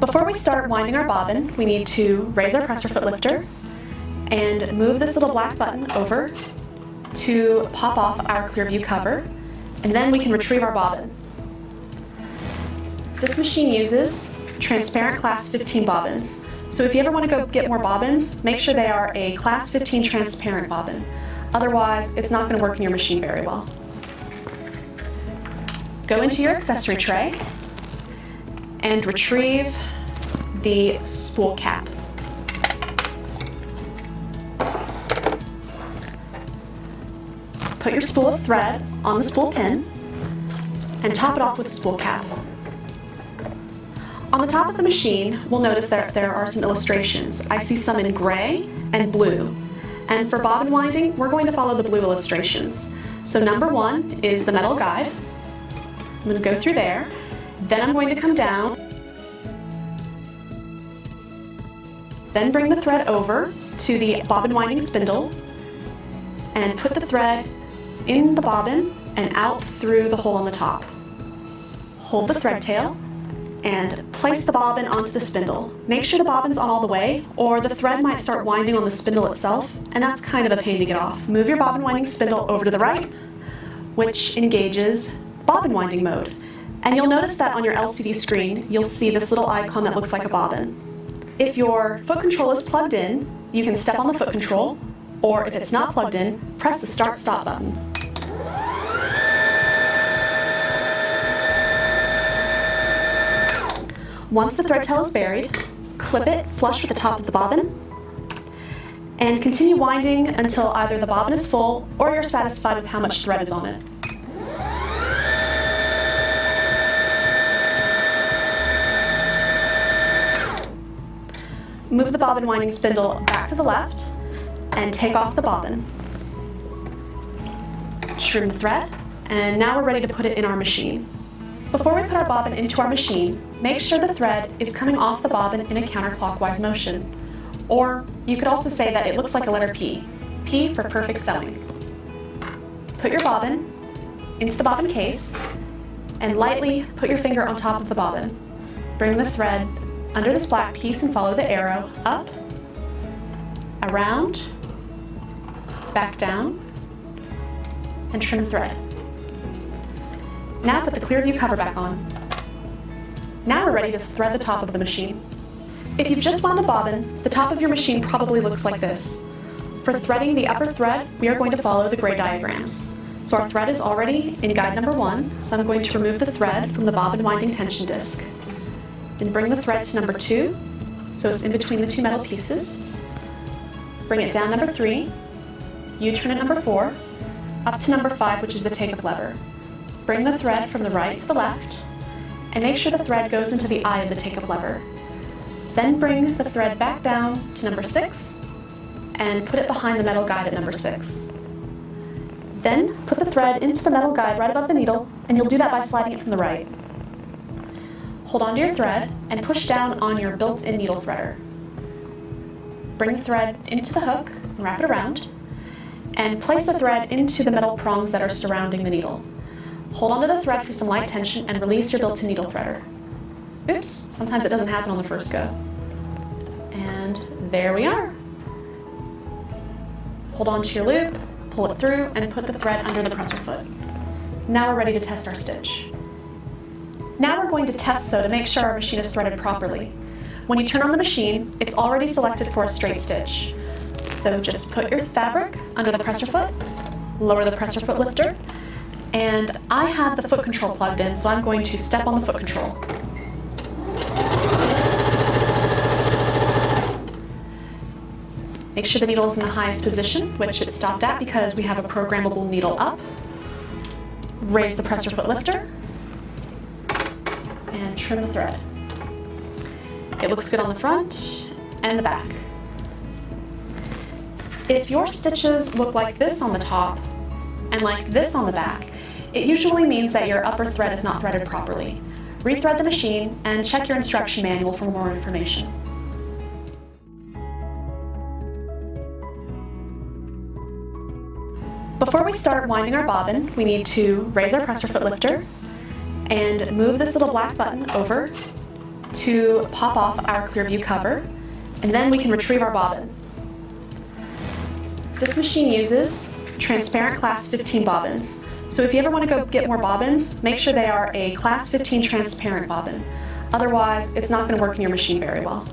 Before we start winding our bobbin, we need to raise our presser foot lifter and move this little black button over to pop off our clear view cover, and then we can retrieve our bobbin. This machine uses transparent class 15 bobbins. So if you ever want to go get more bobbins, make sure they are a class 15 transparent bobbin. Otherwise, it's not going to work in your machine very well. Go into your accessory tray and retrieve the spool cap. Put your spool of thread on the spool pin and top it off with a spool cap. On the top of the machine, we'll notice that there are some illustrations. I see some in gray and blue. And for bobbin winding, we're going to follow the blue illustrations. So number 1 is the metal guide. I'm going to go through there. Then I'm going to come down. Then bring the thread over to the bobbin winding spindle and put the thread in the bobbin and out through the hole on the top. Hold the thread tail and place the bobbin onto the spindle. Make sure the bobbin's on all the way, or the thread might start winding on the spindle itself, and that's kind of a pain to get off. Move your bobbin winding spindle over to the right, which engages bobbin winding mode. And you'll notice that on your LCD screen, you'll see this little icon that looks like a bobbin. If your foot control is plugged in, you can step on the foot control, or if it's not plugged in, press the start-stop button. Once the thread tail is buried, clip it flush with the top of the bobbin and continue winding until either the bobbin is full or you're satisfied with how much thread is on it. Move the bobbin winding spindle back to the left and take off the bobbin. Trim the thread, and now we're ready to put it in our machine. Before we put our bobbin into our machine, make sure the thread is coming off the bobbin in a counterclockwise motion. Or you could also say that it looks like a letter P. P for perfect sewing. Put your bobbin into the bobbin case and lightly put your finger on top of the bobbin. Bring the thread under this black piece and follow the arrow up, around, back down, and trim the thread. Now put the clear view cover back on. Now we're ready to thread the top of the machine. If you've just wound a bobbin, the top of your machine probably looks like this. For threading the upper thread, we are going to follow the gray diagrams. So our thread is already in guide number 1, so I'm going to remove the thread from the bobbin winding tension disc. Then bring the thread to number 2, so it's in between the 2 metal pieces. Bring it down number 3, U-turn at number 4, up to number 5, which is the take-up lever. Bring the thread from the right to the left, and make sure the thread goes into the eye of the take-up lever. Then bring the thread back down to number 6, and put it behind the metal guide at number 6. Then put the thread into the metal guide right above the needle, and you'll do that by sliding it from the right. Hold onto your thread and push down on your built-in needle threader. Bring the thread into the hook and wrap it around, and place the thread into the metal prongs that are surrounding the needle. Hold onto the thread for some light tension and release your built-in needle threader. Oops, sometimes it doesn't happen on the first go. And there we are. Hold on to your loop, pull it through, and put the thread under the presser foot. Now we're ready to test our stitch. Now we're going to test sew to make sure our machine is threaded properly. When you turn on the machine, it's already selected for a straight stitch. So just put your fabric under the presser foot, lower the presser foot lifter, and I have the foot control plugged in, so I'm going to step on the foot control. Make sure the needle is in the highest position, which it stopped at because we have a programmable needle up. Raise the presser foot lifter, and trim the thread. It looks good on the front and the back. If your stitches look like this on the top and like this on the back, it usually means that your upper thread is not threaded properly. Rethread the machine and check your instruction manual for more information. Before we start winding our bobbin, we need to raise our presser foot lifter and move this little black button over to pop off our Clearview cover, and then we can retrieve our bobbin. This machine uses transparent class 15 bobbins. So if you ever want to go get more bobbins, make sure they are a class 15 transparent bobbin. Otherwise, it's not going to work in your machine very well.